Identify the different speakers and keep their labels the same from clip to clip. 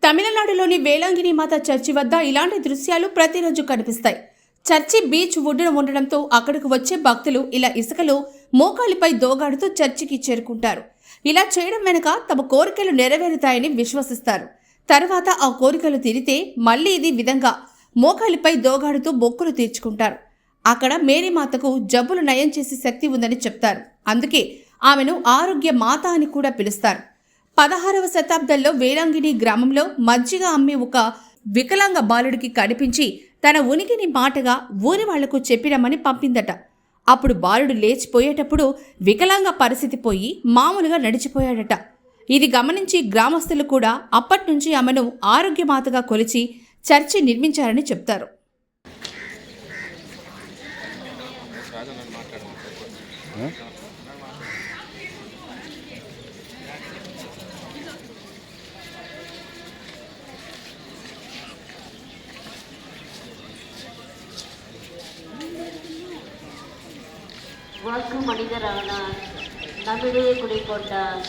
Speaker 1: తమిళనాడులోని వేలాంగిని మాత చర్చి వద్ద ఇలాంటి దృశ్యాలు ప్రతిరోజు కనిపిస్తాయి. చర్చి బీచ్ ఒడ్డున ఉండడంతో అక్కడకు వచ్చే భక్తులు ఇలా ఇసుకలో మోకాలిపై దోగాడుతూ చర్చికి చేరుకుంటారు. ఇలా చేయడం వెనుక తమ కోరికలు నెరవేరుతాయని విశ్వసిస్తారు. తర్వాత ఆ కోరికలు తీరితే మళ్లీ ఇది విధంగా మోకాలిపై దోగాడుతూ మొక్కులు తీర్చుకుంటారు. అక్కడ మేరీమాతకు జబ్బులు నయం చేసే శక్తి ఉందని చెప్తారు. అందుకే ఆమెను ఆరోగ్య మాత అని కూడా పిలుస్తారు. 16వ శతాబ్దంలో వేలాంగిని గ్రామంలో మజ్జిగ అమ్మి ఒక వికలాంగ బాలుడికి కనిపించి తన ఉనికిని మాటగా ఊరి వాళ్లకు చెప్పిరమ్మని పంపిందట. అప్పుడు బాలుడు లేచిపోయేటప్పుడు వికలాంగ పరిస్థితి పోయి మామూలుగా నడిచిపోయాడట. ఇది గమనించి గ్రామస్తులు కూడా అప్పట్నుంచి ఆమెను ఆరోగ్యమాతగా కొలిచి చర్చి నిర్మించారని చెప్తారు.
Speaker 2: வாக்கு மனிதரானார், நம்மிடையே குடிக்கொண்டார்.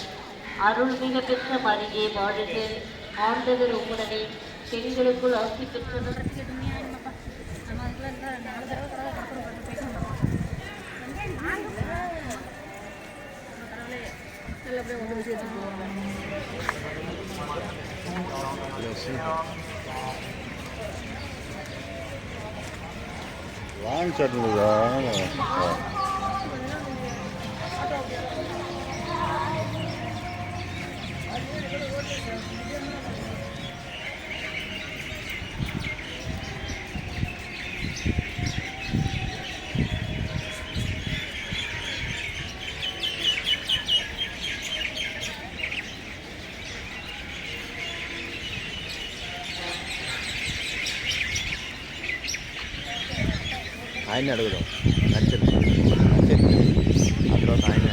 Speaker 2: அருள்மிக பெற்ற மரியே வாழ்க, ஆண்டவர் உம்முடனே பெண்களுக்குள் ஆசி பெற்றவர்.
Speaker 3: ఆయన అడుగుదాం నచ్చదు ఆ తర్వాత ఆయన